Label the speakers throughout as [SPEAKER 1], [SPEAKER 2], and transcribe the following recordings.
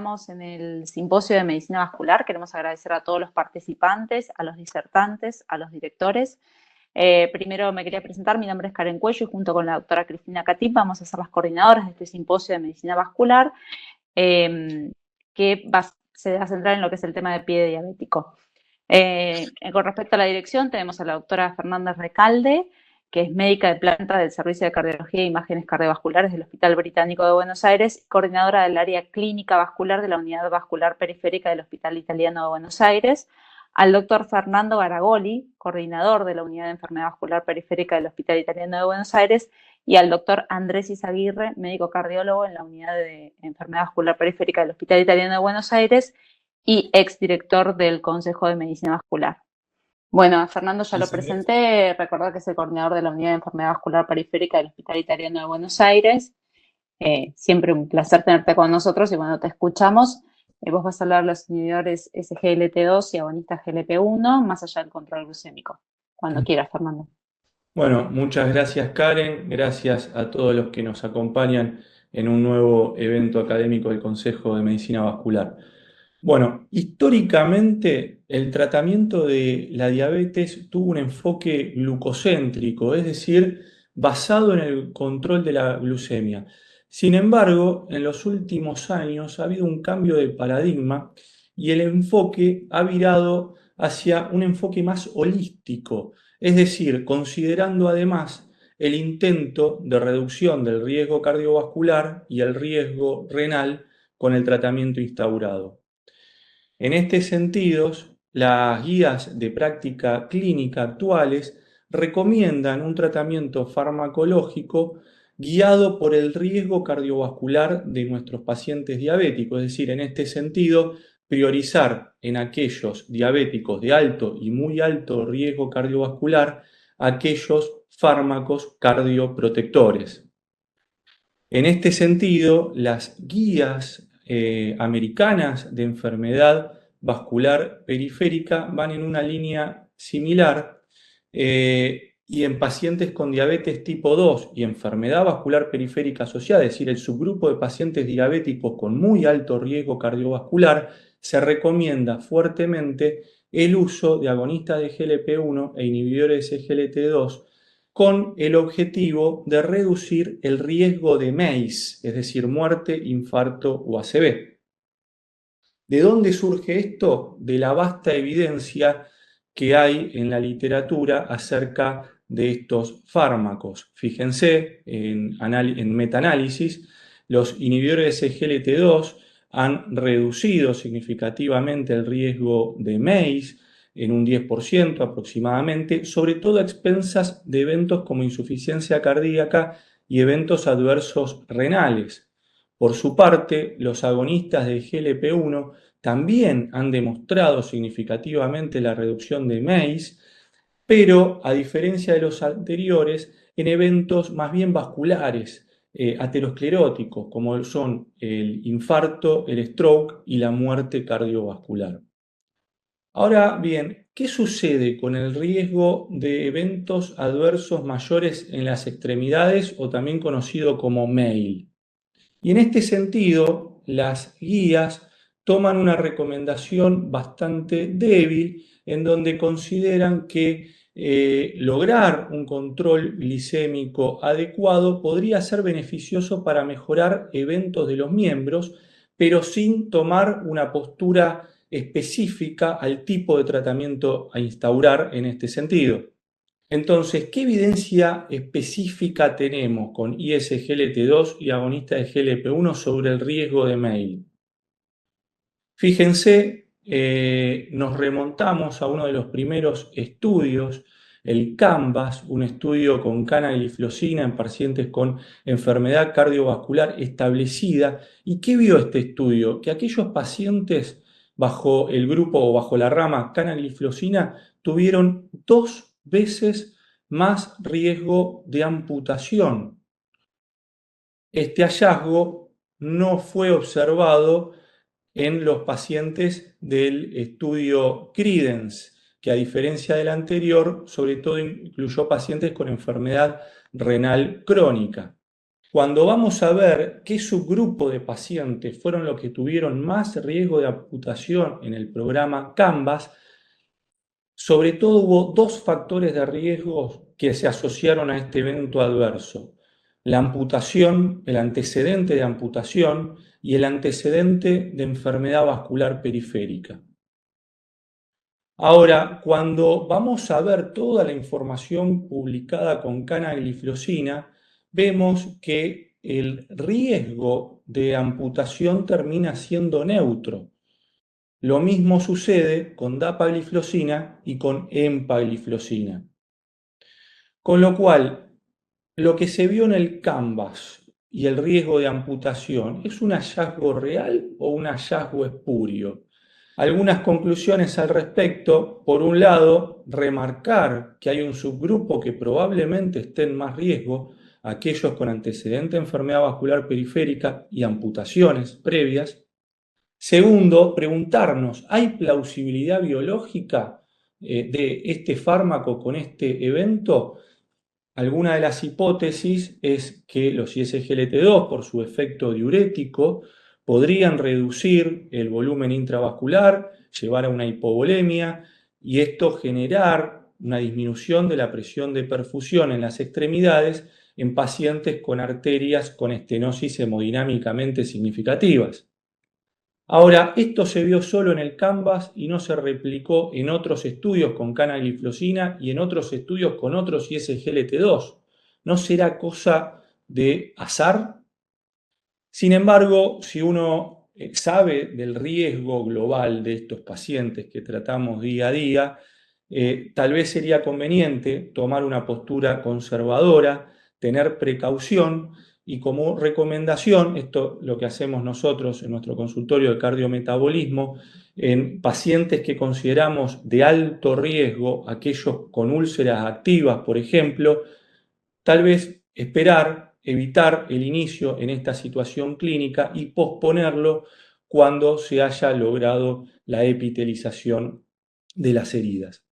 [SPEAKER 1] estamos en el Simposio de Medicina Vascular. Queremos agradecer a todos los participantes, a los disertantes, a los directores. Primero me quería presentar, mi nombre es Karen Cuello y junto con la doctora Cristina Catip vamos a ser las coordinadoras de este Simposio de Medicina Vascular se va a centrar en lo que es el tema de pie diabético. Con respecto a la dirección, tenemos a la doctora Fernanda Recalde, que es médica de planta del Servicio de Cardiología e Imágenes Cardiovasculares del Hospital Británico de Buenos Aires, coordinadora del área clínica vascular de la Unidad Vascular Periférica del Hospital Italiano de Buenos Aires, al doctor Fernando Garagoli, coordinador de la Unidad de Enfermedad Vascular Periférica del Hospital Italiano de Buenos Aires, y al doctor Andrés Izaguirre, médico cardiólogo en la Unidad de Enfermedad Vascular Periférica del Hospital Italiano de Buenos Aires y exdirector del Consejo de Medicina Vascular. Bueno, a Fernando ya lo presenté, recordar que es el coordinador de la Unidad de Enfermedad Vascular Periférica del Hospital Italiano de Buenos Aires. Siempre un placer tenerte con nosotros y cuando te escuchamos, vos vas a hablar de los inhibidores SGLT2 y agonistas GLP-1, más allá del control glucémico. Cuando quieras, Fernando.
[SPEAKER 2] Bueno, muchas gracias Karen, gracias a todos los que nos acompañan en un nuevo evento académico del Consejo de Medicina Vascular. Bueno, históricamente el tratamiento de la diabetes tuvo un enfoque glucocéntrico, es decir, basado en el control de la glucemia. Sin embargo, en los últimos años ha habido un cambio de paradigma y el enfoque ha virado hacia un enfoque más holístico, es decir, considerando además el intento de reducción del riesgo cardiovascular y el riesgo renal con el tratamiento instaurado. En este sentido, las guías de práctica clínica actuales recomiendan un tratamiento farmacológico guiado por el riesgo cardiovascular de nuestros pacientes diabéticos, es decir, en este sentido, priorizar en aquellos diabéticos de alto y muy alto riesgo cardiovascular aquellos fármacos cardioprotectores. En este sentido, las guías americanas de enfermedad vascular periférica van en una línea similar y en pacientes con diabetes tipo 2 y enfermedad vascular periférica asociada, es decir, el subgrupo de pacientes diabéticos con muy alto riesgo cardiovascular, se recomienda fuertemente el uso de agonistas de GLP-1 e inhibidores de SGLT2 con el objetivo de reducir el riesgo de MACE, es decir, muerte, infarto o ACV. ¿De dónde surge esto? De la vasta evidencia que hay en la literatura acerca de estos fármacos. Fíjense, en metaanálisis, los inhibidores de SGLT2 han reducido significativamente el riesgo de MACE, en un 10% aproximadamente, sobre todo a expensas de eventos como insuficiencia cardíaca y eventos adversos renales. Por su parte, los agonistas de GLP-1 también han demostrado significativamente la reducción de MACE, pero a diferencia de los anteriores, en eventos más bien vasculares, ateroscleróticos, como son el infarto, el stroke y la muerte cardiovascular. Ahora bien, ¿qué sucede con el riesgo de eventos adversos mayores en las extremidades o también conocido como MAIL? Y en este sentido, las guías toman una recomendación bastante débil en donde consideran que lograr un control glicémico adecuado podría ser beneficioso para mejorar eventos de los miembros, pero sin tomar una postura específica al tipo de tratamiento a instaurar en este sentido. Entonces, ¿qué evidencia específica tenemos con ISGLT2 y agonista de GLP-1 sobre el riesgo de MAIL? Fíjense, nos remontamos a uno de los primeros estudios, el CANVAS, un estudio con canagliflozina en pacientes con enfermedad cardiovascular establecida. ¿Y qué vio este estudio? Que aquellos pacientes bajo el grupo o bajo la rama canagliflozina tuvieron 2 veces más riesgo de amputación. Este hallazgo no fue observado en los pacientes del estudio Credence, que a diferencia del anterior, sobre todo incluyó pacientes con enfermedad renal crónica. cuando vamos a ver qué subgrupo de pacientes fueron los que tuvieron más riesgo de amputación en el programa Canvas, sobre todo hubo dos factores de riesgo que se asociaron a este evento adverso: la amputación, el antecedente de amputación y el antecedente de enfermedad vascular periférica. Ahora, cuando vamos a ver toda la información publicada con canagliflozina, vemos que el riesgo de amputación termina siendo neutro. Lo mismo sucede con dapagliflozina y con empagliflozina. Con lo cual, lo que se vio en el Canvas y el riesgo de amputación, ¿es un hallazgo real o un hallazgo espurio? Algunas conclusiones al respecto: por un lado, remarcar que hay un subgrupo que probablemente esté en más riesgo, aquellos con antecedente de enfermedad vascular periférica y amputaciones previas. Segundo, preguntarnos, ¿hay plausibilidad biológica de este fármaco con este evento? Alguna de las hipótesis es que los ISGLT2, por su efecto diurético, podrían reducir el volumen intravascular, llevar a una hipovolemia y esto generar una disminución de la presión de perfusión en las extremidades en pacientes con arterias con estenosis hemodinámicamente significativas. Ahora, esto se vio solo en el Canvas y no se replicó en otros estudios con canagliflozina y en otros estudios con otros ISGLT2. ¿No será cosa de azar? Sin embargo, si uno sabe del riesgo global de estos pacientes que tratamos día a día, tal vez sería conveniente tomar una postura conservadora, tener precaución y, como recomendación, esto lo que hacemos nosotros en nuestro consultorio de cardiometabolismo, en pacientes que consideramos de alto riesgo, aquellos con úlceras activas, por ejemplo, tal vez esperar, evitar el inicio en esta situación clínica y posponerlo cuando se haya logrado la epitelización de las heridas.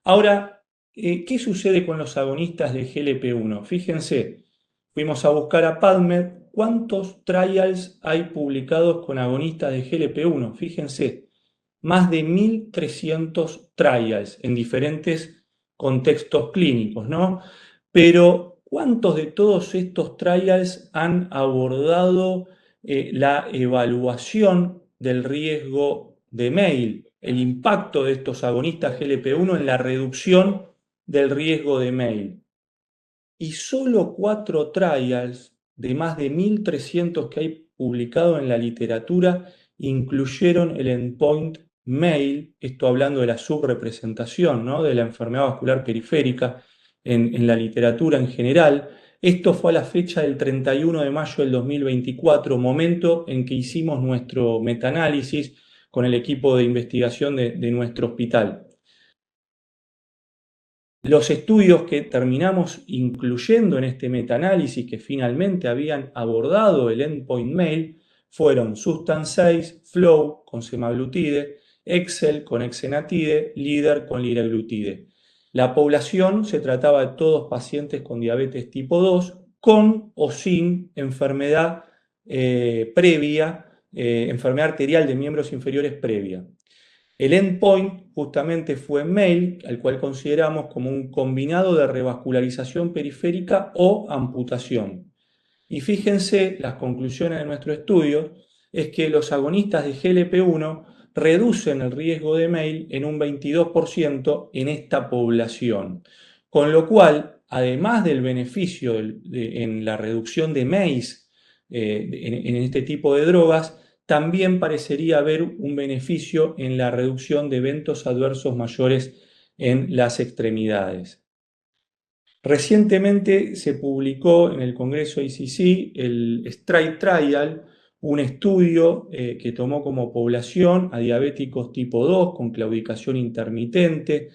[SPEAKER 2] Ahora, ¿qué sucede con los agonistas de GLP-1? Fíjense, fuimos a buscar a PubMed cuántos trials hay publicados con agonistas de GLP-1. Fíjense, más de 1.300 trials en diferentes contextos clínicos, ¿no? Pero, ¿cuántos de todos estos trials han abordado la evaluación del riesgo de MEIL, el impacto de estos agonistas GLP-1 en la reducción del riesgo de MEIL? Y solo 4 trials de más de 1.300 que hay publicado en la literatura incluyeron el endpoint MEIL, esto hablando de la subrepresentación, ¿no?, de la enfermedad vascular periférica en la literatura en general. Esto fue a la fecha del 31 de mayo del 2024, momento en que hicimos nuestro metaanálisis con el equipo de investigación de nuestro hospital. Los estudios que terminamos incluyendo en este metaanálisis, que finalmente habían abordado el endpoint MEIL, fueron Substance 6, Flow con semaglutide, Excel con exenatide, Leader con liraglutide. La población se trataba de todos pacientes con diabetes tipo 2, con o sin enfermedad previa, enfermedad arterial de miembros inferiores previa. El endpoint justamente fue MEIL, al cual consideramos como un combinado de revascularización periférica o amputación. Y fíjense, las conclusiones de nuestro estudio es que los agonistas de GLP-1 reducen el riesgo de MEIL en un 22% en esta población. Con lo cual, además del beneficio en la reducción de MACE en este tipo de drogas, también parecería haber un beneficio en la reducción de eventos adversos mayores en las extremidades. Recientemente se publicó en el Congreso ICC el STRIDE Trial, un estudio que tomó como población a diabéticos tipo 2 con claudicación intermitente,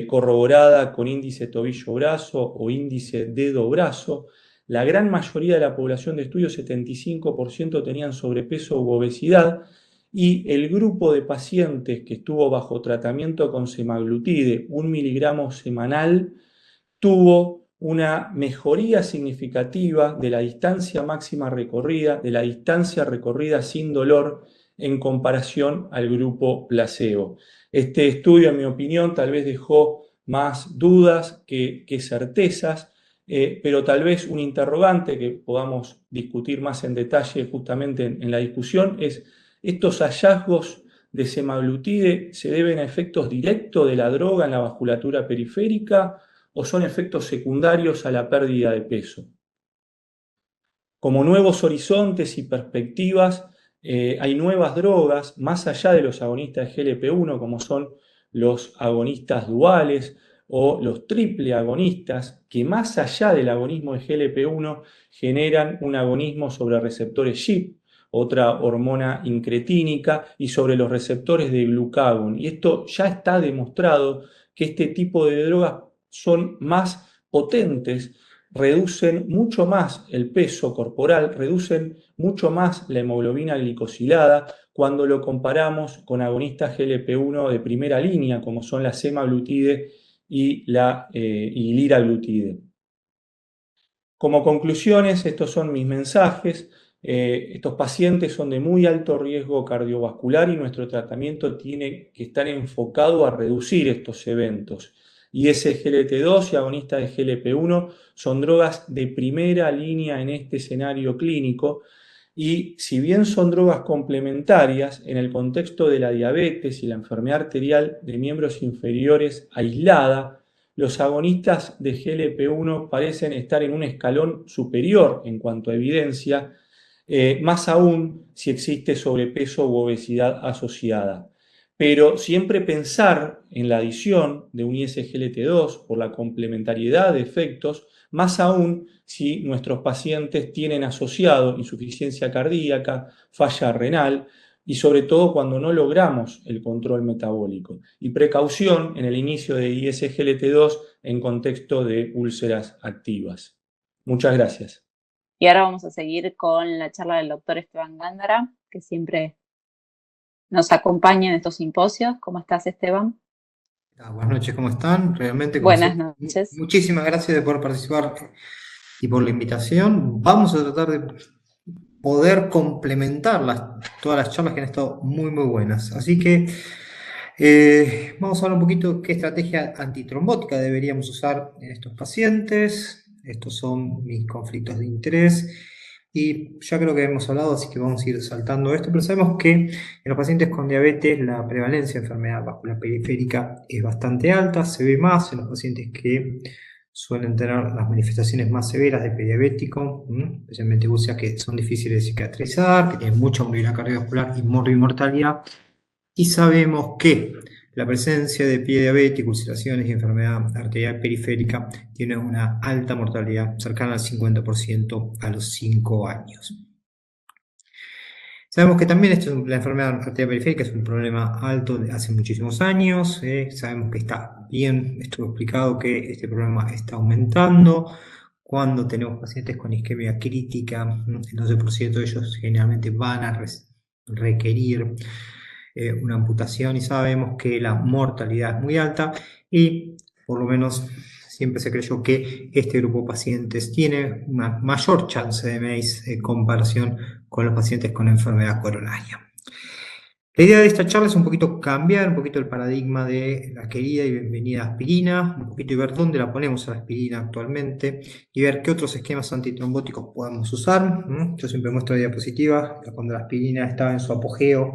[SPEAKER 2] corroborada con índice tobillo-brazo o índice dedo-brazo. La gran mayoría de la población de estudio, 75%, tenían sobrepeso u obesidad, y el grupo de pacientes que estuvo bajo tratamiento con semaglutide, 1 miligramo semanal, tuvo una mejoría significativa de la distancia máxima recorrida, de la distancia recorrida sin dolor en comparación al grupo placebo. Este estudio, en mi opinión, tal vez dejó más dudas que certezas, pero tal vez un interrogante que podamos discutir más en detalle justamente en la discusión es: ¿estos hallazgos de semaglutide se deben a efectos directos de la droga en la vasculatura periférica o son efectos secundarios a la pérdida de peso? Como nuevos horizontes y perspectivas, hay nuevas drogas más allá de los agonistas de GLP-1, como son los agonistas duales o los triple agonistas, que más allá del agonismo de GLP-1 generan un agonismo sobre receptores GIP, otra hormona incretínica, y sobre los receptores de glucagón. Y esto ya está demostrado que este tipo de drogas son más potentes, reducen mucho más el peso corporal, reducen mucho más la hemoglobina glicosilada cuando lo comparamos con agonistas GLP-1 de primera línea, como son la semaglutide y liraglutide. Como conclusiones, estos son mis mensajes. Estos pacientes son de muy alto riesgo cardiovascular y nuestro tratamiento tiene que estar enfocado a reducir estos eventos. Y SGLT2 y agonistas de GLP-1 son drogas de primera línea en este escenario clínico, y si bien son drogas complementarias, en el contexto de la diabetes y la enfermedad arterial de miembros inferiores aislada, los agonistas de GLP-1 parecen estar en un escalón superior en cuanto a evidencia, más aún si existe sobrepeso u obesidad asociada. Pero siempre pensar en la adición de un ISGLT2 por la complementariedad de efectos, más aún si nuestros pacientes tienen asociado insuficiencia cardíaca, falla renal y sobre todo cuando no logramos el control metabólico. Y precaución en el inicio de ISGLT2 en contexto de úlceras activas. Muchas gracias.
[SPEAKER 1] Y ahora vamos a seguir con la charla del doctor Esteban Gándara, que siempre nos acompaña en estos simposios. ¿Cómo estás, Esteban?
[SPEAKER 3] Buenas noches, ¿cómo están? Realmente, como
[SPEAKER 1] Buenas
[SPEAKER 3] siempre,
[SPEAKER 1] noches.
[SPEAKER 3] muchísimas gracias de poder participar y por la invitación. Vamos a tratar de poder complementar todas las charlas que han estado muy, muy buenas. Así que vamos a hablar un poquito qué estrategia antitrombótica deberíamos usar en estos pacientes. Estos son mis conflictos de interés. Y ya creo que hemos hablado, así que vamos a ir saltando esto, pero sabemos que en los pacientes con diabetes la prevalencia de enfermedad vascular periférica es bastante alta, se ve más en los pacientes que suelen tener las manifestaciones más severas de prediabético, especialmente úlceras que son difíciles de cicatrizar, que tienen mucha movilidad cardiovascular y morbimortalidad. Y sabemos que la presencia de pie diabético, ulceraciones y enfermedad arterial periférica tiene una alta mortalidad, cercana al 50% a los 5 años. Sabemos que también la enfermedad arterial periférica es un problema alto de hace muchísimos años. Sabemos que está bien, estuvo explicado que este problema está aumentando. Cuando tenemos pacientes con isquemia crítica, el 12% de ellos generalmente van a requerir una amputación, y sabemos que la mortalidad es muy alta y por lo menos siempre se creyó que este grupo de pacientes tiene una mayor chance de MACE en comparación con los pacientes con enfermedad coronaria. La idea de esta charla es un poquito cambiar un poquito el paradigma de la querida y bienvenida aspirina, un poquito, y ver dónde la ponemos a la aspirina actualmente y ver qué otros esquemas antitrombóticos podemos usar. Yo siempre muestro diapositivas cuando la aspirina estaba en su apogeo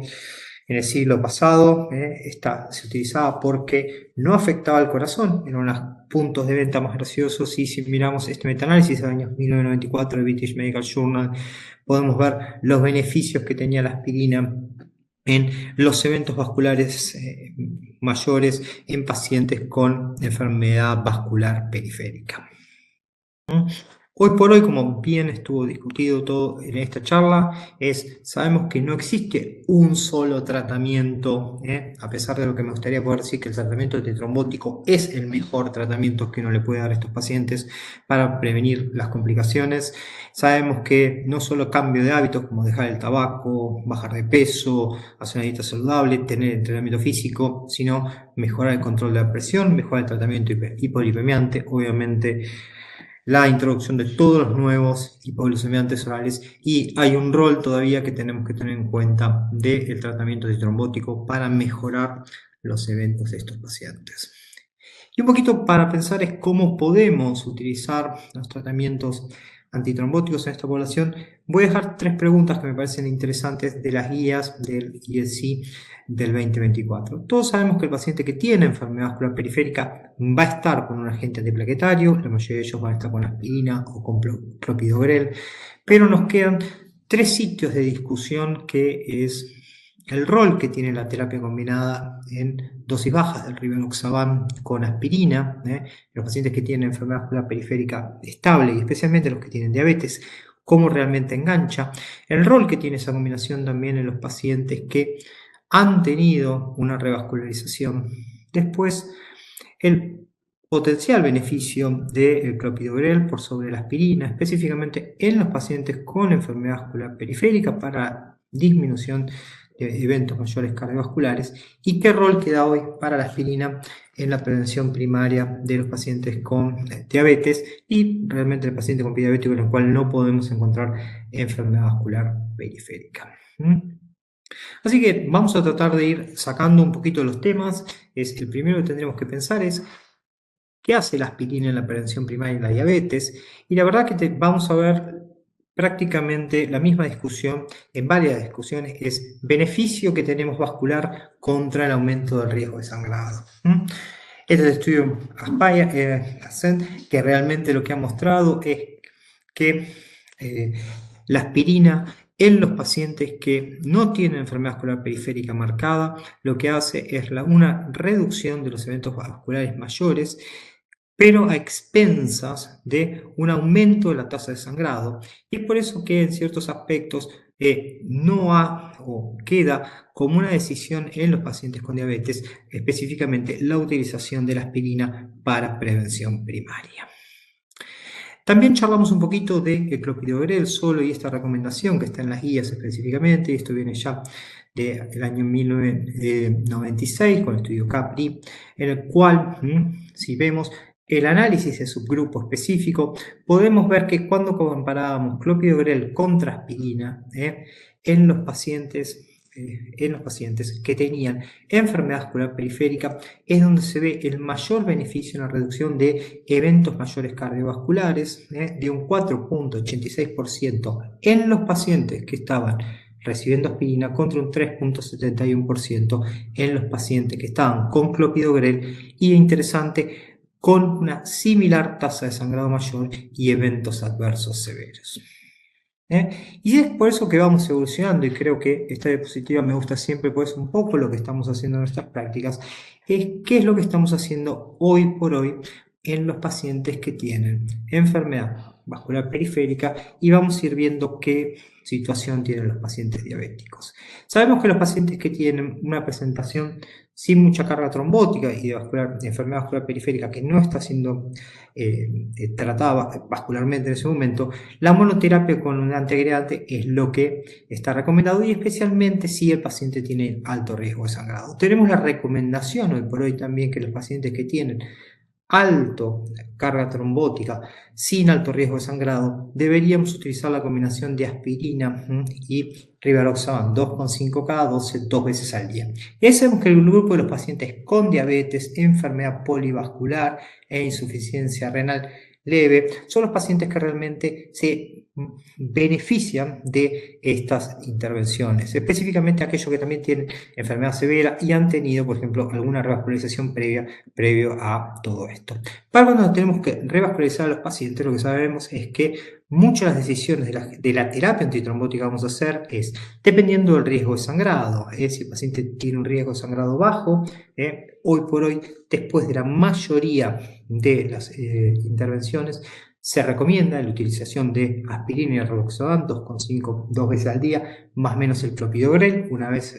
[SPEAKER 3] en el siglo pasado. Se utilizaba porque no afectaba al corazón, eran unos puntos de venta más graciosos. Y si miramos este metaanálisis del año 1994 de British Medical Journal, podemos ver los beneficios que tenía la aspirina en los eventos vasculares mayores en pacientes con enfermedad vascular periférica. Hoy por hoy, como bien estuvo discutido todo en esta charla, sabemos que no existe un solo tratamiento, a pesar de lo que me gustaría poder decir que el tratamiento antitrombótico es el mejor tratamiento que uno le puede dar a estos pacientes para prevenir las complicaciones. Sabemos que no solo cambio de hábitos, como dejar el tabaco, bajar de peso, hacer una dieta saludable, tener entrenamiento físico, sino mejorar el control de la presión, mejorar el tratamiento hipolipemiante, obviamente la introducción de todos los nuevos hipoglucemiantes orales, y hay un rol todavía que tenemos que tener en cuenta del tratamiento antitrombótico para mejorar los eventos de estos pacientes. Y un poquito para pensar es cómo podemos utilizar los tratamientos antitrombóticos en esta población. Voy a dejar 3 preguntas que me parecen interesantes de las guías del IEC del 2024. Todos sabemos que el paciente que tiene enfermedad vascular periférica va a estar con un agente antiplaquetario, la mayoría de ellos van a estar con aspirina o con clopidogrel, pero nos quedan 3 sitios de discusión, que es el rol que tiene la terapia combinada en dosis bajas del rivaroxaban con aspirina, los pacientes que tienen enfermedad vascular periférica estable y especialmente los que tienen diabetes, cómo realmente engancha, el rol que tiene esa combinación también en los pacientes que han tenido una revascularización. Después, el potencial beneficio del clopidogrel por sobre la aspirina, específicamente en los pacientes con enfermedad vascular periférica para disminución de eventos mayores cardiovasculares, y qué rol queda hoy para la aspirina en la prevención primaria de los pacientes con diabetes y realmente el paciente con prediabético en el cual no podemos encontrar enfermedad vascular periférica. Así que vamos a tratar de ir sacando un poquito los temas. El primero que tendremos que pensar es ¿qué hace la aspirina en la prevención primaria de la diabetes? Y la verdad que vamos a ver prácticamente la misma discusión en varias discusiones, es beneficio que tenemos vascular contra el aumento del riesgo de sangrado. Este es el estudio Ascent, que realmente lo que ha mostrado es que la aspirina en los pacientes que no tienen enfermedad vascular periférica marcada, lo que hace es una reducción de los eventos vasculares mayores, pero a expensas de un aumento de la tasa de sangrado. Y es por eso que en ciertos aspectos queda como una decisión en los pacientes con diabetes, específicamente la utilización de la aspirina para prevención primaria. También charlamos un poquito de clopidogrel solo y esta recomendación que está en las guías específicamente, y esto viene ya del año 1996 con el estudio CAPRI, en el cual, si vemos el análisis de subgrupo específico, podemos ver que cuando comparábamos clopidogrel contra aspirina en los pacientes que tenían enfermedad vascular periférica, es donde se ve el mayor beneficio en la reducción de eventos mayores cardiovasculares, de un 4.86% en los pacientes que estaban recibiendo aspirina contra un 3.71% en los pacientes que estaban con clopidogrel, y interesante, con una similar tasa de sangrado mayor y eventos adversos severos. Y es por eso que vamos evolucionando, y creo que esta diapositiva me gusta siempre, pues un poco lo que estamos haciendo en nuestras prácticas, es qué es lo que estamos haciendo hoy por hoy en los pacientes que tienen enfermedad vascular periférica, y vamos a ir viendo qué situación tienen los pacientes diabéticos. Sabemos que los pacientes que tienen una presentación sin mucha carga trombótica y de enfermedad vascular periférica que no está siendo tratada vascularmente en ese momento, la monoterapia con un antiagregante es lo que está recomendado, y especialmente si el paciente tiene alto riesgo de sangrado. Tenemos la recomendación hoy por hoy también que los pacientes que tienen alto carga trombótica sin alto riesgo de sangrado deberíamos utilizar la combinación de aspirina y rivaroxaban 2,5 cada 12 2 veces al día. Y sabemos que el grupo de los pacientes con diabetes, enfermedad polivascular e insuficiencia renal leve son los pacientes que realmente se benefician de estas intervenciones, específicamente aquellos que también tienen enfermedad severa y han tenido, por ejemplo, alguna revascularización previo a todo esto. Para cuando tenemos que revascularizar a los pacientes, lo que sabemos es que muchas de las decisiones de la terapia antitrombótica que vamos a hacer es dependiendo del riesgo de sangrado. Si el paciente tiene un riesgo de sangrado bajo, hoy por hoy, después de la mayoría de las intervenciones, se recomienda la utilización de aspirina y rivaroxaban 2,5 2 veces al día, más o menos el clopidogrel una vez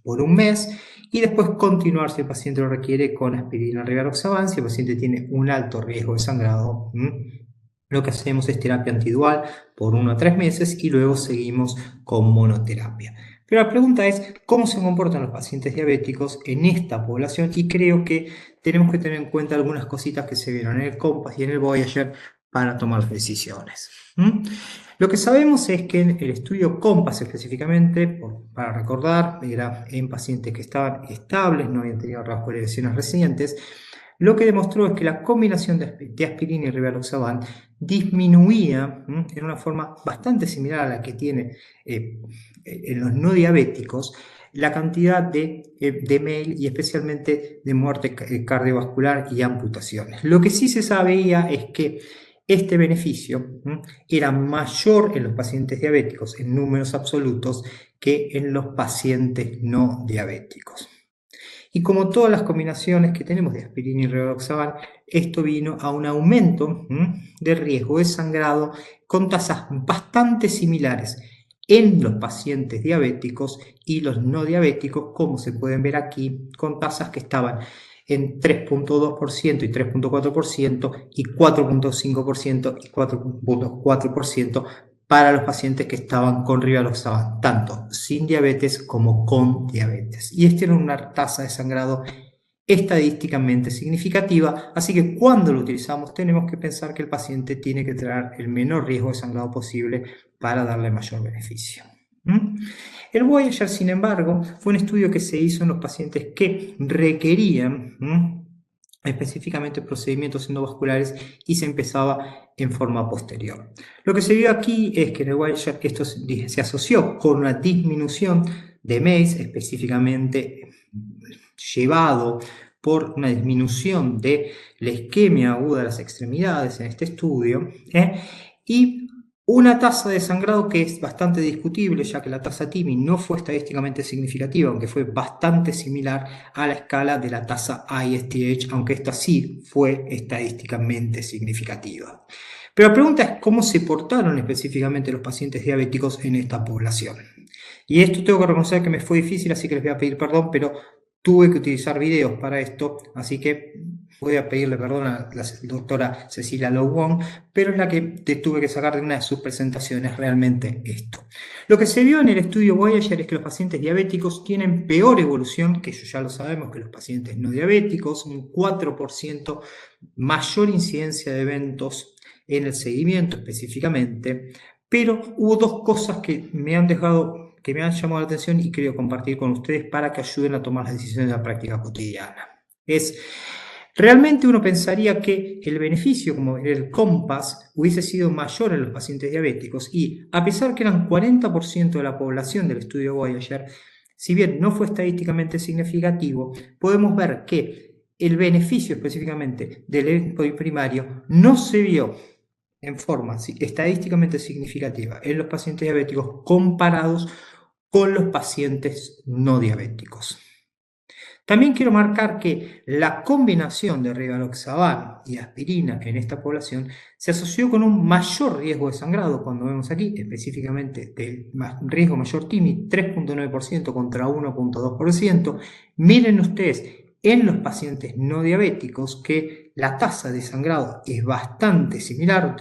[SPEAKER 3] por un mes, y después continuar, si el paciente lo requiere, con aspirina y rivaroxaban. Si el paciente tiene un alto riesgo de sangrado, lo que hacemos es terapia antidual por 1 a 3 meses y luego seguimos con monoterapia. Pero la pregunta es, ¿cómo se comportan los pacientes diabéticos en esta población? Y creo que tenemos que tener en cuenta algunas cositas que se vieron en el COMPASS y en el Voyager para tomar decisiones. Lo que sabemos es que en el estudio COMPASS específicamente, para recordar, era en pacientes que estaban estables, no habían tenido rasgos de lesiones recientes. Lo que demostró es que la combinación de aspirina y rivaroxaban disminuía en una forma bastante similar a la que tiene en los no diabéticos la cantidad de MEI y especialmente de muerte cardiovascular y amputaciones. Lo que sí se sabía es que este beneficio era mayor en los pacientes diabéticos en números absolutos que en los pacientes no diabéticos. Y como todas las combinaciones que tenemos de aspirina y rivaroxaban, esto vino a un aumento de riesgo de sangrado con tasas bastante similares en los pacientes diabéticos y los no diabéticos, como se pueden ver aquí, con tasas que estaban en 3.2% y 3.4% y 4.5% y 4.4% para los pacientes que estaban con rivaroxaban, tanto sin diabetes como con diabetes. Y esta era una tasa de sangrado estadísticamente significativa, así que cuando lo utilizamos tenemos que pensar que el paciente tiene que tener el menor riesgo de sangrado posible para darle mayor beneficio. El Voyager, sin embargo, fue un estudio que se hizo en los pacientes que requerían específicamente procedimientos endovasculares y se empezaba en forma posterior. Lo que se vio aquí es que en el Voyager esto se asoció con una disminución de MEIS, específicamente llevado por una disminución de la isquemia aguda de las extremidades en este estudio, y una tasa de sangrado que es bastante discutible, ya que la tasa TIMI no fue estadísticamente significativa, aunque fue bastante similar a la escala de la tasa ISTH, aunque esta sí fue estadísticamente significativa. Pero la pregunta es cómo se portaron específicamente los pacientes diabéticos en esta población. Y esto tengo que reconocer que me fue difícil, así que les voy a pedir perdón, pero tuve que utilizar videos para esto, así que voy a pedirle perdón a la doctora Cecilia Lowong, pero es la que tuve que sacar de una de sus presentaciones realmente esto. Lo que se vio en el estudio Voyager es que los pacientes diabéticos tienen peor evolución, que eso ya lo sabemos, que los pacientes no diabéticos, un 4% mayor incidencia de eventos en el seguimiento específicamente, pero hubo dos cosas que me han llamado la atención y quiero compartir con ustedes para que ayuden a tomar las decisiones de la práctica cotidiana. Realmente uno pensaría que el beneficio, como en el COMPASS, hubiese sido mayor en los pacientes diabéticos y, a pesar que eran 40% de la población del estudio Voyager, si bien no fue estadísticamente significativo, podemos ver que el beneficio específicamente del endpoint primario no se vio en forma estadísticamente significativa en los pacientes diabéticos comparados con los pacientes no diabéticos. También quiero marcar que la combinación de rivaroxaban y aspirina en esta población se asoció con un mayor riesgo de sangrado, cuando vemos aquí específicamente del riesgo mayor TIMI, 3.9% contra 1.2%. Miren ustedes, en los pacientes no diabéticos que la tasa de sangrado es bastante similar,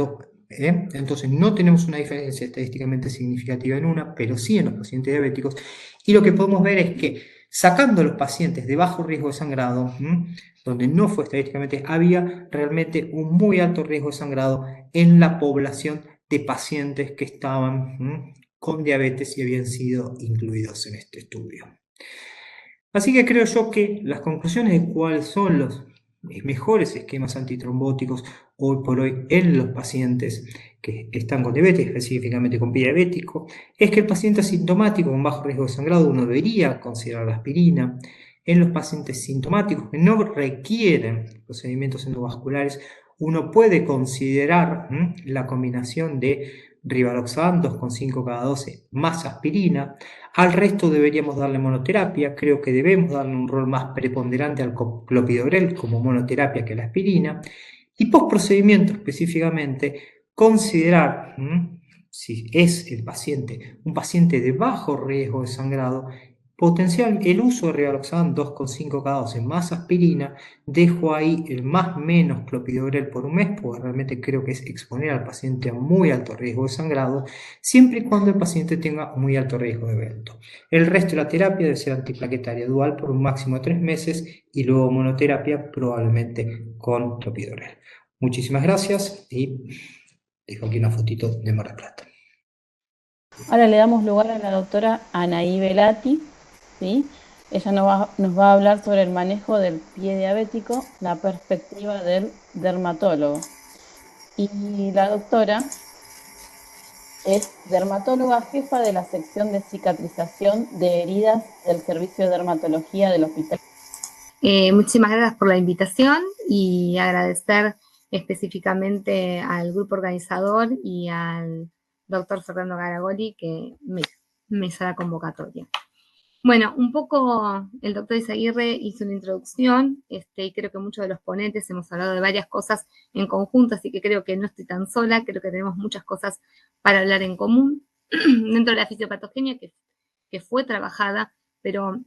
[SPEAKER 3] entonces no tenemos una diferencia estadísticamente significativa en una, pero sí en los pacientes diabéticos, y lo que podemos ver es que sacando a los pacientes de bajo riesgo de sangrado, donde no fue estadísticamente, había realmente un muy alto riesgo de sangrado en la población de pacientes que estaban con diabetes y habían sido incluidos en este estudio. Así que creo yo que las conclusiones de cuáles son los mejores esquemas antitrombóticos hoy por hoy en los pacientes que están con diabetes, específicamente con pie diabético, es que el paciente asintomático con bajo riesgo de sangrado uno debería considerar la aspirina. En los pacientes sintomáticos que no requieren procedimientos endovasculares, uno puede considerar la combinación de rivaroxaban 2,5 cada 12 más aspirina. Al resto deberíamos darle monoterapia. Creo que debemos darle un rol más preponderante al clopidogrel como monoterapia que la aspirina. Y postprocedimiento específicamente, considerar si es el paciente un paciente de bajo riesgo de sangrado, potencial el uso de rivaroxaban 2,5 cada 12 más aspirina. Dejo ahí el más menos clopidogrel por un mes, porque realmente creo que es exponer al paciente a muy alto riesgo de sangrado, siempre y cuando el paciente tenga muy alto riesgo de evento. El resto de la terapia debe ser antiplaquetaria dual por un máximo de 3 meses y luego monoterapia probablemente con clopidogrel. Muchísimas gracias y dejo aquí una fotito de Mar del Plata.
[SPEAKER 1] Ahora le damos lugar a la doctora Anaí Velati, ¿sí? Ella nos va a hablar sobre el manejo del pie diabético, la perspectiva del dermatólogo. Y la doctora es dermatóloga jefa de la sección de cicatrización de heridas del Servicio de Dermatología del Hospital.
[SPEAKER 4] Muchísimas gracias por la invitación y agradecer específicamente al grupo organizador y al doctor Fernando Garagoli que me hizo la convocatoria. Bueno, un poco el doctor Izaguirre hizo una introducción y creo que muchos de los ponentes hemos hablado de varias cosas en conjunto, así que creo que no estoy tan sola, creo que tenemos muchas cosas para hablar en común dentro de la fisiopatogenia que fue trabajada, pero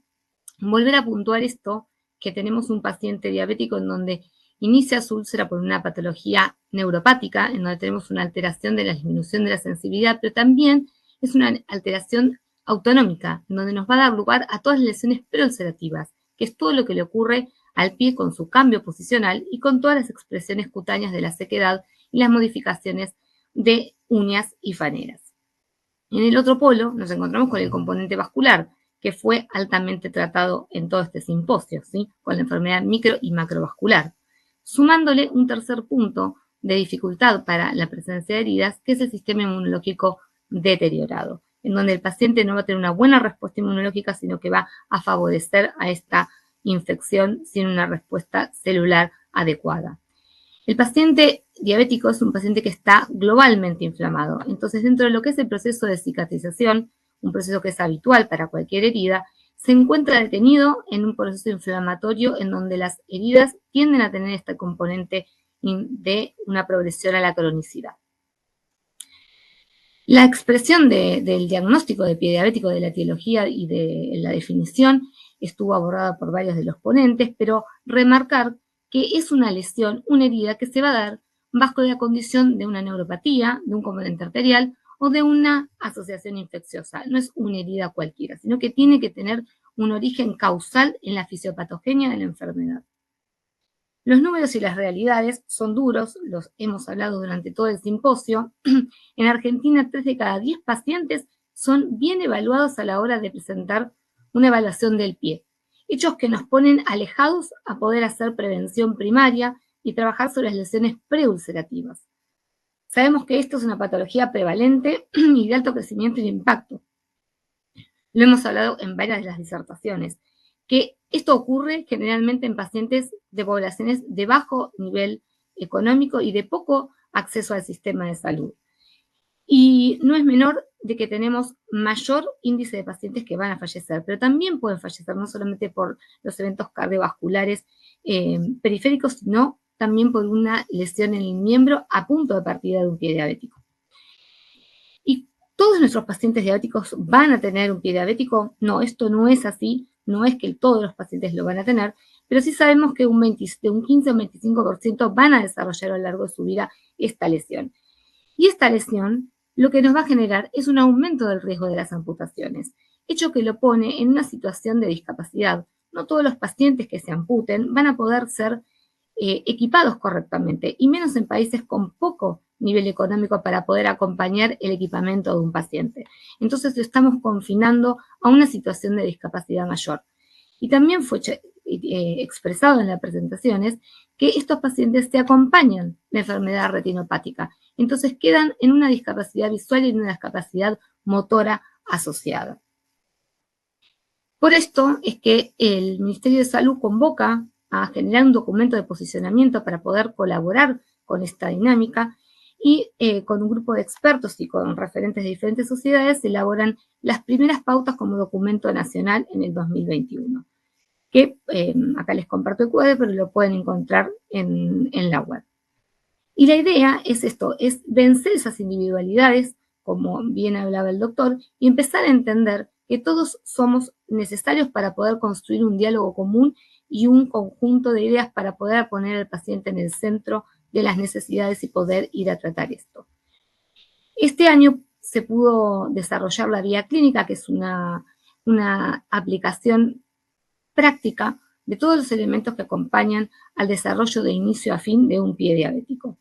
[SPEAKER 4] volver a puntuar esto, que tenemos un paciente diabético en donde inicia su úlcera por una patología neuropática, en donde tenemos una alteración de la disminución de la sensibilidad, pero también es una alteración autonómica, en donde nos va a dar lugar a todas las lesiones preulcerativas, que es todo lo que le ocurre al pie con su cambio posicional y con todas las expresiones cutáneas de la sequedad y las modificaciones de uñas y faneras. En el otro polo nos encontramos con el componente vascular, que fue altamente tratado en todo este simposio, ¿sí? Con la enfermedad micro y macrovascular, sumándole un tercer punto de dificultad para la presencia de heridas, que es el sistema inmunológico deteriorado, en donde el paciente no va a tener una buena respuesta inmunológica, sino que va a favorecer a esta infección sin una respuesta celular adecuada. El paciente diabético es un paciente que está globalmente inflamado. Entonces, dentro de lo que es el proceso de cicatrización, un proceso que es habitual para cualquier herida, se encuentra detenido en un proceso inflamatorio en donde las heridas tienden a tener este componente de una progresión a la cronicidad. La expresión del diagnóstico de pie diabético, de la etiología y de la definición estuvo abordada por varios de los ponentes, pero remarcar que es una lesión, una herida que se va a dar bajo la condición de una neuropatía, de un componente arterial o de una asociación infecciosa. No es una herida cualquiera, sino que tiene que tener un origen causal en la fisiopatogenia de la enfermedad. Los números y las realidades son duros, los hemos hablado durante todo el simposio. En Argentina, 3 de cada 10 pacientes son bien evaluados a la hora de presentar una evaluación del pie. Hechos que nos ponen alejados a poder hacer prevención primaria y trabajar sobre las lesiones preulcerativas. Sabemos que esto es una patología prevalente y de alto crecimiento y impacto. Lo hemos hablado en varias de las disertaciones, que esto ocurre generalmente en pacientes de poblaciones de bajo nivel económico y de poco acceso al sistema de salud. Y no es menor de que tenemos mayor índice de pacientes que van a fallecer, pero también pueden fallecer no solamente por los eventos cardiovasculares periféricos, sino también por una lesión en el miembro a punto de partida de un pie diabético. ¿Y todos nuestros pacientes diabéticos van a tener un pie diabético? No, esto no es así, no es que todos los pacientes lo van a tener, pero sí sabemos que de un 15 o un 25% van a desarrollar a lo largo de su vida esta lesión. Y esta lesión lo que nos va a generar es un aumento del riesgo de las amputaciones, hecho que lo pone en una situación de discapacidad. No todos los pacientes que se amputen van a poder ser equipados correctamente, y menos en países con poco nivel económico para poder acompañar el equipamiento de un paciente. Entonces lo estamos confinando a una situación de discapacidad mayor. Y también fue expresado en las presentaciones que estos pacientes se acompañan de enfermedad retinopática. Entonces quedan en una discapacidad visual y en una discapacidad motora asociada. Por esto es que el Ministerio de Salud convoca a generar un documento de posicionamiento para poder colaborar con esta dinámica y con un grupo de expertos y con referentes de diferentes sociedades se elaboran las primeras pautas como documento nacional en el 2021, que acá les comparto el QR, pero lo pueden encontrar en la web. Y la idea es esto, es vencer esas individualidades, como bien hablaba el doctor, y empezar a entender que todos somos necesarios para poder construir un diálogo común y un conjunto de ideas para poder poner al paciente en el centro de las necesidades y poder ir a tratar esto. Este año se pudo desarrollar la Vía Clínica, que es una aplicación práctica de todos los elementos que acompañan al desarrollo de inicio a fin de un pie diabético.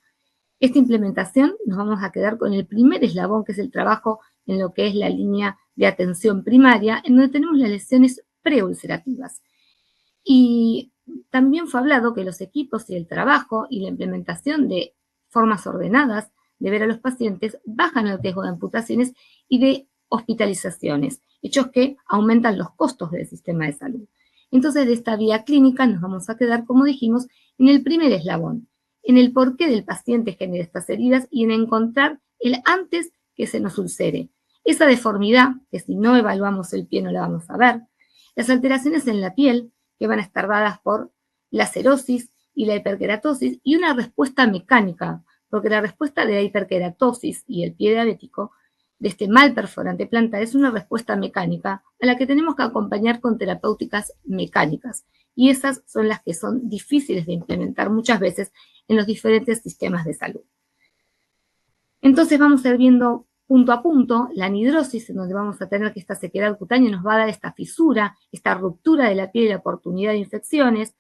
[SPEAKER 4] Esta implementación nos vamos a quedar con el primer eslabón, que es el trabajo en lo que es la línea de atención primaria, en donde tenemos las lesiones preulcerativas. Y también fue hablado que los equipos y el trabajo y la implementación de formas ordenadas de ver a los pacientes bajan el riesgo de amputaciones y de hospitalizaciones, hechos que aumentan los costos del sistema de salud. Entonces, de esta vía clínica nos vamos a quedar, como dijimos, en el primer eslabón, en el porqué del paciente genera estas heridas y en encontrar el antes que se nos ulcere. Esa deformidad, que si no evaluamos el pie no la vamos a ver, las alteraciones en la piel, que van a estar dadas por la cerosis y la hiperkeratosis, y una respuesta mecánica, porque la respuesta de la hiperkeratosis y el pie diabético, de este mal perforante plantar, es una respuesta mecánica a la que tenemos que acompañar con terapéuticas mecánicas, y esas son las que son difíciles de implementar muchas veces en los diferentes sistemas de salud. Entonces vamos a ir viendo punto a punto la anhidrosis, en donde vamos a tener que esta sequedad cutánea nos va a dar esta fisura, esta ruptura de la piel y la oportunidad de infecciones,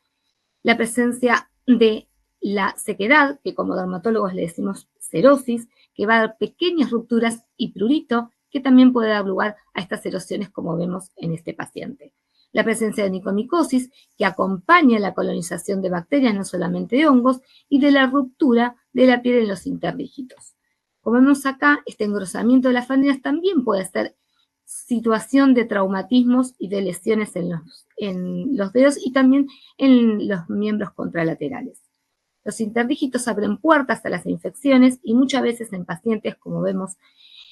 [SPEAKER 4] la presencia de la sequedad, que como dermatólogos le decimos cerosis, que va a dar pequeñas rupturas, y prurito, que también puede dar lugar a estas erosiones como vemos en este paciente. La presencia de nicomicosis, que acompaña la colonización de bacterias, no solamente de hongos, y de la ruptura de la piel en los interdígitos. Como vemos acá, este engrosamiento de las faneras también puede ser situación de traumatismos y de lesiones en los dedos y también en los miembros contralaterales. Los interdígitos abren puertas a las infecciones y muchas veces en pacientes, como vemos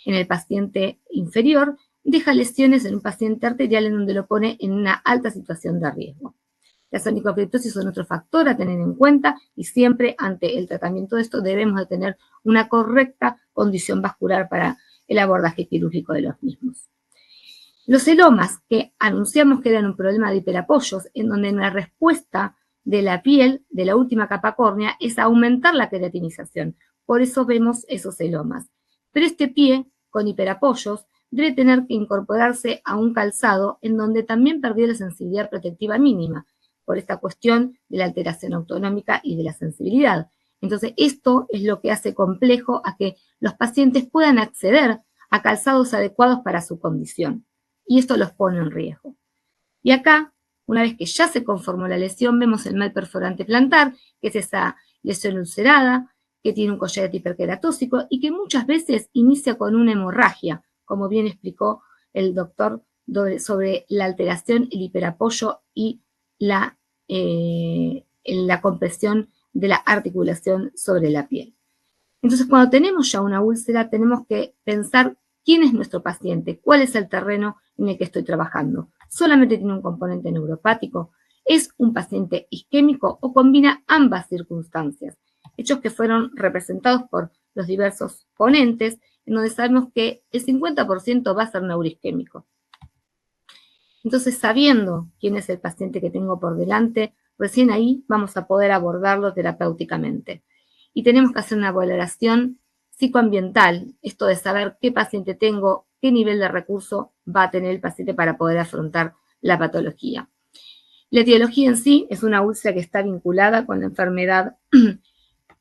[SPEAKER 4] en el paciente inferior, deja lesiones en un paciente arterial en donde lo pone en una alta situación de riesgo. Las onicocriptosis son otro factor a tener en cuenta y siempre ante el tratamiento de esto debemos de tener una correcta condición vascular para el abordaje quirúrgico de los mismos. Los celomas, que anunciamos que eran un problema de hiperapoyos, en donde la respuesta de la piel, de la última capa córnea, es aumentar la queratinización. Por eso vemos esos celomas. Pero este pie, con hiperapoyos, debe tener que incorporarse a un calzado en donde también perdió la sensibilidad protectiva mínima, por esta cuestión de la alteración autonómica y de la sensibilidad. Entonces, esto es lo que hace complejo a que los pacientes puedan acceder a calzados adecuados para su condición. Y esto los pone en riesgo. Y acá, una vez que ya se conformó la lesión, vemos el mal perforante plantar, que es esa lesión ulcerada, que tiene un collete hiperqueratósico y que muchas veces inicia con una hemorragia, como bien explicó el doctor sobre la alteración, el hiperapoyo y la compresión de la articulación sobre la piel. Entonces, cuando tenemos ya una úlcera, tenemos que pensar quién es nuestro paciente, cuál es el terreno en el que estoy trabajando. ¿Solamente tiene un componente neuropático? ¿Es un paciente isquémico o combina ambas circunstancias? Hechos que fueron representados por los diversos ponentes, en donde sabemos que el 50% va a ser neuroisquémico. Entonces, sabiendo quién es el paciente que tengo por delante, recién ahí vamos a poder abordarlo terapéuticamente. Y tenemos que hacer una valoración psicoambiental, esto de saber qué paciente tengo, qué nivel de recurso va a tener el paciente para poder afrontar la patología. La etiología en sí es una úlcera que está vinculada con la enfermedad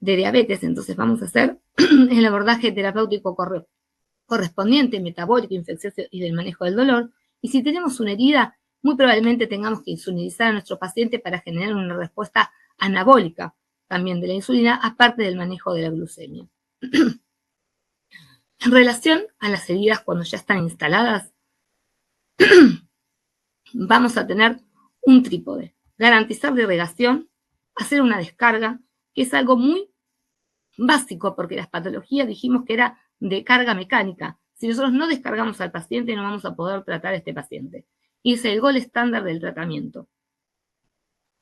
[SPEAKER 4] de diabetes, entonces vamos a hacer el abordaje terapéutico correspondiente, metabólico, infeccioso y del manejo del dolor. Y si tenemos una herida, muy probablemente tengamos que insulinizar a nuestro paciente para generar una respuesta anabólica también de la insulina, aparte del manejo de la glucemia. En relación a las heridas cuando ya están instaladas, vamos a tener un trípode, garantizar la irrigación, hacer una descarga, que es algo muy básico porque las patologías dijimos que era de carga mecánica. Si nosotros no descargamos al paciente, no vamos a poder tratar a este paciente. Y es el gold estándar del tratamiento.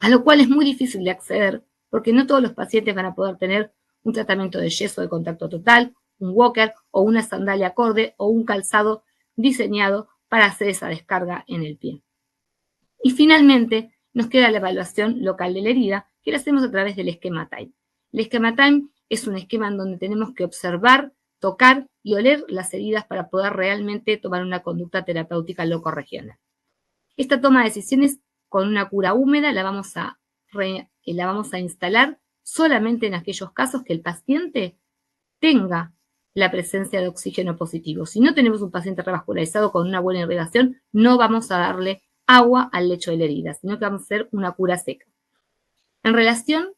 [SPEAKER 4] A lo cual es muy difícil de acceder porque no todos los pacientes van a poder tener un tratamiento de yeso de contacto total, un walker o una sandalia acorde o un calzado diseñado para hacer esa descarga en el pie. Y finalmente nos queda la evaluación local de la herida, que la hacemos a través del esquema TIME. El esquema TIME es un esquema en donde tenemos que observar, tocar y oler las heridas para poder realmente tomar una conducta terapéutica locorregional. Esta toma de decisiones con una cura húmeda la vamos a instalar solamente en aquellos casos que el paciente tenga la presencia de oxígeno positivo. Si no tenemos un paciente revascularizado con una buena irrigación, no vamos a darle agua al lecho de la herida, sino que vamos a hacer una cura seca. En relación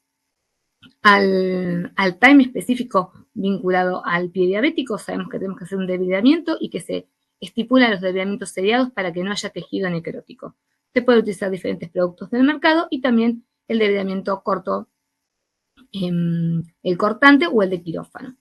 [SPEAKER 4] al time específico vinculado al pie diabético, sabemos que tenemos que hacer un debridamiento y que se estipulan los debridamientos seriados para que no haya tejido necrótico. Se puede utilizar diferentes productos del mercado y también el debridamiento corto, el cortante o el de quirófano.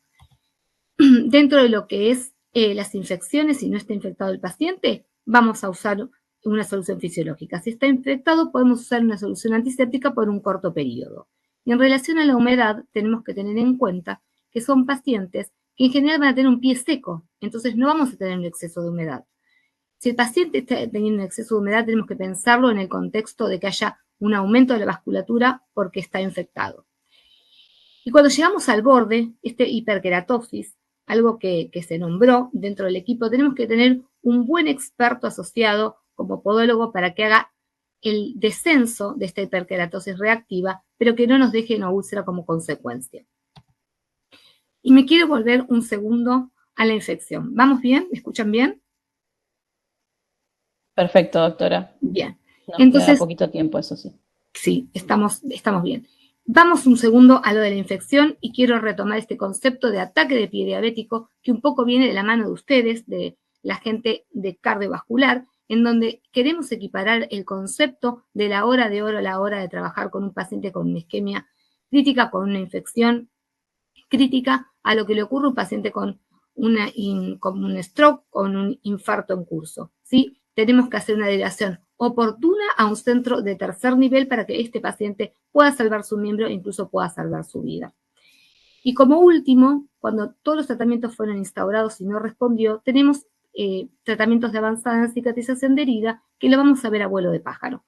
[SPEAKER 4] Dentro de lo que es las infecciones, si no está infectado el paciente, vamos a usar una solución fisiológica. Si está infectado, podemos usar una solución antiséptica por un corto periodo. Y en relación a la humedad, tenemos que tener en cuenta que son pacientes que en general van a tener un pie seco, entonces no vamos a tener un exceso de humedad. Si el paciente está teniendo un exceso de humedad, tenemos que pensarlo en el contexto de que haya un aumento de la vasculatura porque está infectado. Y cuando llegamos al borde, hiperkeratosis, algo que se nombró dentro del equipo, tenemos que tener un buen experto asociado como podólogo para que haga el descenso de esta hiperkeratosis reactiva, pero que no nos deje una úlcera como consecuencia. Y me quiero volver un segundo a la infección. ¿Vamos bien? ¿Me escuchan bien?
[SPEAKER 1] Perfecto, doctora.
[SPEAKER 4] Bien.
[SPEAKER 1] Entonces, queda poquito tiempo, eso sí.
[SPEAKER 4] Sí, estamos bien. Vamos un segundo a lo de la infección y quiero retomar este concepto de ataque de pie diabético que un poco viene de la mano de ustedes, de la gente de cardiovascular, en donde queremos equiparar el concepto de la hora de oro a la hora de trabajar con un paciente con una isquemia crítica, con una infección crítica, a lo que le ocurre a un paciente con un stroke, con un infarto en curso, ¿sí? Tenemos que hacer una derivación oportuna a un centro de tercer nivel para que este paciente pueda salvar su miembro e incluso pueda salvar su vida. Y como último, cuando todos los tratamientos fueron instaurados y no respondió, tenemos tratamientos de avanzada cicatrización de herida que lo vamos a ver a vuelo de pájaro.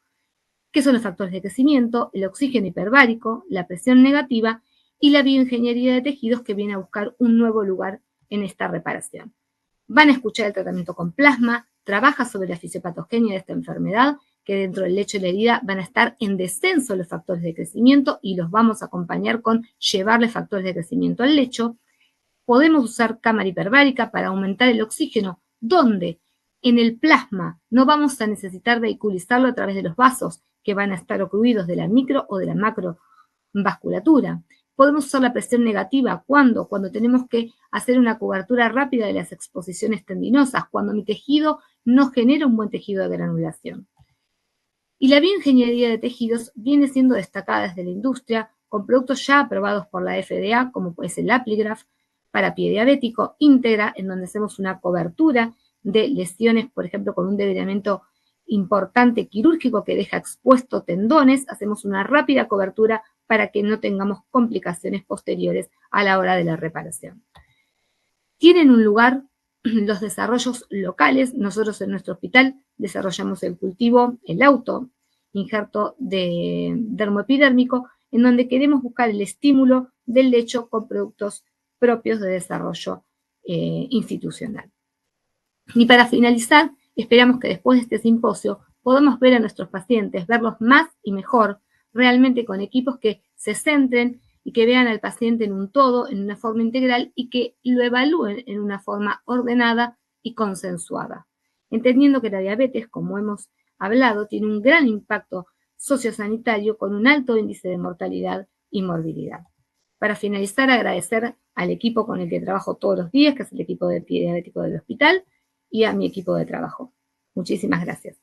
[SPEAKER 4] ¿Qué son los factores de crecimiento? El oxígeno hiperbárico, la presión negativa y la bioingeniería de tejidos que viene a buscar un nuevo lugar en esta reparación. Van a escuchar el tratamiento con plasma, trabaja sobre la fisiopatogenia de esta enfermedad, que dentro del lecho de la herida van a estar en descenso los factores de crecimiento y los vamos a acompañar con llevarle factores de crecimiento al lecho. Podemos usar cámara hiperbárica para aumentar el oxígeno, donde en el plasma no vamos a necesitar vehiculizarlo a través de los vasos, que van a estar ocluidos de la micro o de la macrovasculatura. Podemos usar la presión negativa cuando tenemos que hacer una cobertura rápida de las exposiciones tendinosas, cuando mi tejido no genera un buen tejido de granulación. Y la bioingeniería de tejidos viene siendo destacada desde la industria con productos ya aprobados por la FDA, como es el Apligraf para pie diabético, íntegra, en donde hacemos una cobertura de lesiones, por ejemplo, con un debridamiento importante quirúrgico que deja expuesto tendones, hacemos una rápida cobertura para que no tengamos complicaciones posteriores a la hora de la reparación. Tienen un lugar los desarrollos locales. Nosotros en nuestro hospital desarrollamos el cultivo, el auto injerto de dermoepidérmico, en donde queremos buscar el estímulo del lecho con productos propios de desarrollo institucional. Y para finalizar, esperamos que después de este simposio podamos ver a nuestros pacientes, verlos más y mejor, realmente con equipos que se centren y que vean al paciente en un todo, en una forma integral y que lo evalúen en una forma ordenada y consensuada. Entendiendo que la diabetes, como hemos hablado, tiene un gran impacto sociosanitario con un alto índice de mortalidad y morbilidad. Para finalizar, agradecer al equipo con el que trabajo todos los días, que es el equipo de pie diabético del hospital, y a mi equipo de trabajo. Muchísimas gracias.